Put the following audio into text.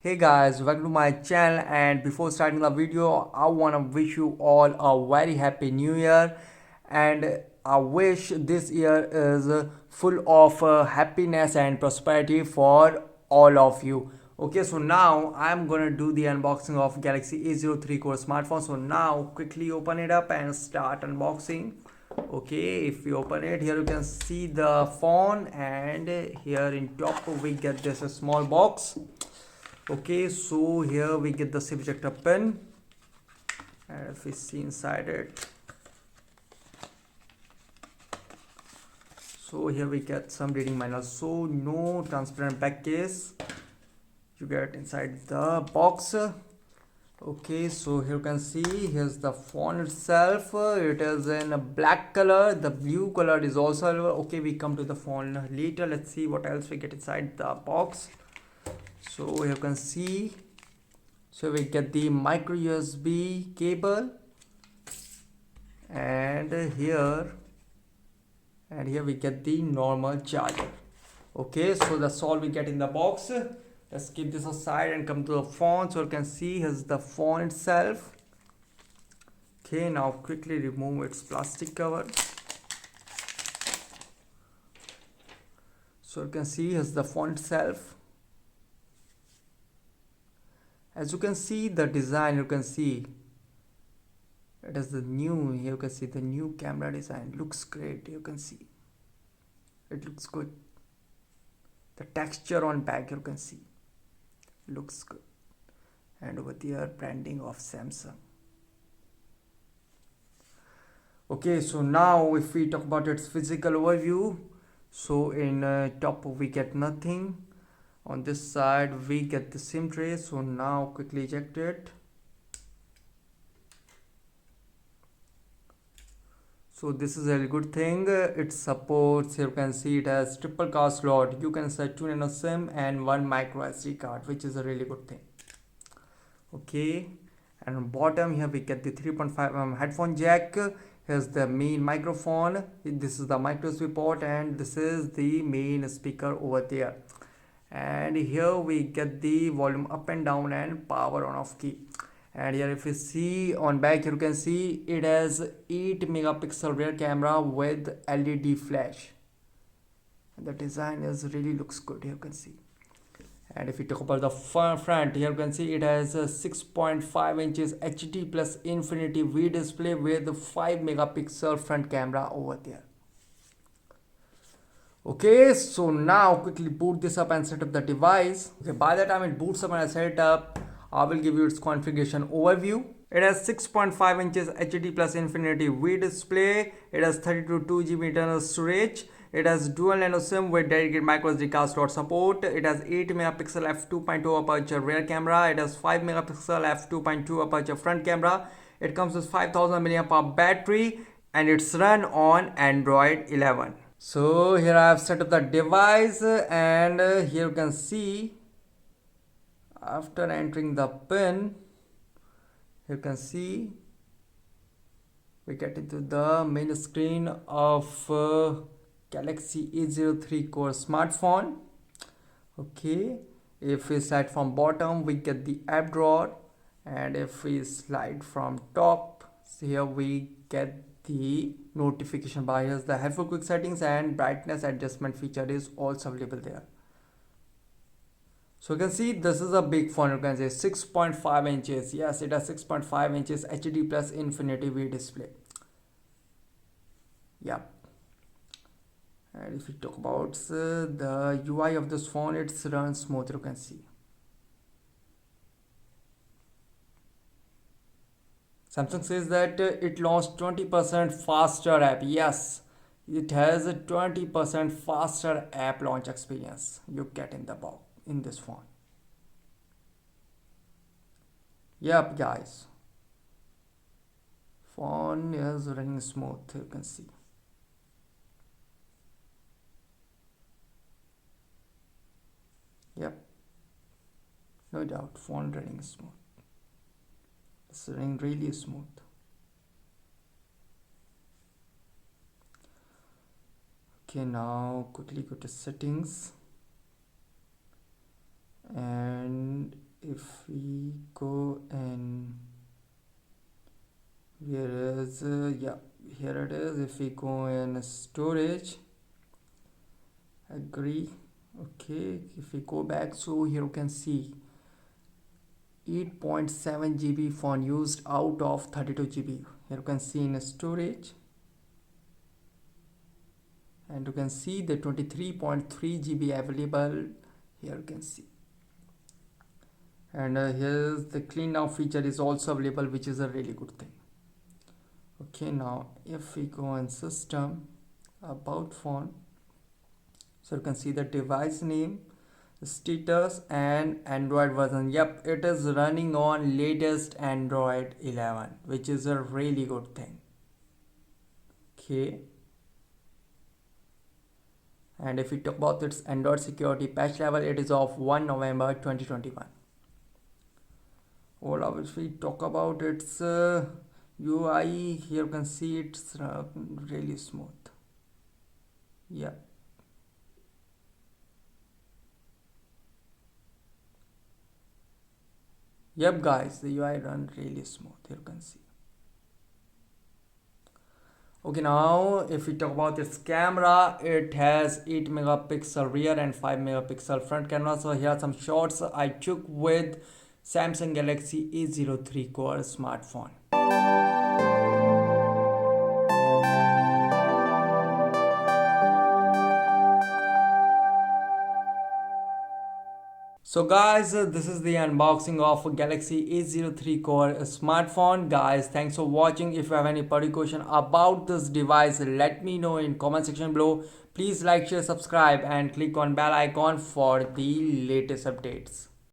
Hey guys, welcome to my channel, and before starting the video I want to wish you all a very happy new year. And I wish this year is full of happiness and prosperity for all of you. Okay, so now I'm gonna do the unboxing of Galaxy A03 Core smartphone. So now quickly open it up and start unboxing. Okay, if you open it, here you can see the phone, and here in top we get this small box. Okay, so here we get the SIM ejector pin, and if we see inside it, so here we get some reading manual. So no transparent back case you get inside the box. Okay, so here you can see here's the phone itself. It is in a black color. The blue color is also okay. We come to the phone later. Let's see what else we get inside the box. So here you can see, so we get the micro USB cable, and here we get the normal charger. Okay, so that's all we get in the box. Let's keep this aside and come to the phone. So you can see here's the phone itself. Okay, now quickly remove its plastic cover. So you can see here's the phone itself. As you can see the design, you can see it is the new, here you can see the new camera design. Looks great. You can see it looks good. The texture on back you can see looks good, and over there branding of Samsung. Okay, so now if we talk about its physical overview, so in top we get nothing. On this side we get the SIM tray. So now quickly eject it. So this is a really good thing. It supports, here you can see it has triple card slot. You can insert 2 nano SIM and 1 micro SD card, which is a really good thing. Okay, and on bottom here we get the 3.5mm headphone jack. Here's the main microphone. This is the micro USB port, and this is the main speaker over there. And here we get the volume up and down and power on off key. And here if you see on back, you can see it has 8 megapixel rear camera with LED flash. The design is really looks good, here you can see. And if we talk about the front, here you can see it has a 6.5 inches HD plus infinity V display with 5 megapixel front camera over there. Okay, so now quickly boot this up and set up the device. Okay, by the time it boots up and I set it up, I will give you its configuration overview. It has 6.5 inches HD plus infinity V display. It has 32 GB internal storage. It has dual nano SIM with dedicated micro SD card slot support. It has 8 megapixel f2.2 aperture rear camera. It has 5 megapixel f2.2 aperture front camera. It comes with 5000 mAh battery, and it's run on Android 11. So here I have set up the device, and here you can see after entering the pin, you can see we get into the main screen of Galaxy A03 Core smartphone. Okay, if we slide from bottom we get the app drawer, and if we slide from top, so here we get the notification bar. Here's the helpful quick settings, and brightness adjustment feature is also available there. So you can see this is a big phone. You can say 6.5 inches. Yes, it has 6.5 inches HD plus infinity V display. Yep. And if we talk about the UI of this phone, it's runs smooth. You can see Samsung says that it launched 20% faster app. Yes, it has a 20% faster app launch experience you get in the box in this phone. Yep, guys, phone is running smooth. You can see. Yep, no doubt, phone running smooth. It's running really smooth. Okay, now quickly go to settings, and is yeah, here it is. If we go in storage, agree. Okay, if we go back, so here you can see 8.7 GB phone used out of 32 GB. Here you can see in storage, and you can see the 23.3 GB available. Here you can see, and here's the clean now feature is also available, which is a really good thing. Okay, now if we go on system, about phone, so you can see the device name, status, and Android version. Yep, it is running on latest Android 11, which is a really good thing. Okay, and if we talk about its Android security patch level, it is of 1 November 2021. Or if we talk about its UI, here you can see it's really smooth. Yeah. Yep guys, the UI run really smooth, here you can see. Okay, now if we talk about its camera, it has 8 megapixel rear and 5 megapixel front camera. So here are some shots I took with Samsung Galaxy A03 Core smartphone. So guys, this is the unboxing of Galaxy A03 Core smartphone. Guys, thanks for watching. If you have any particular question about this device, let me know in comment section below. Please like, share, subscribe and click on bell icon for the latest updates.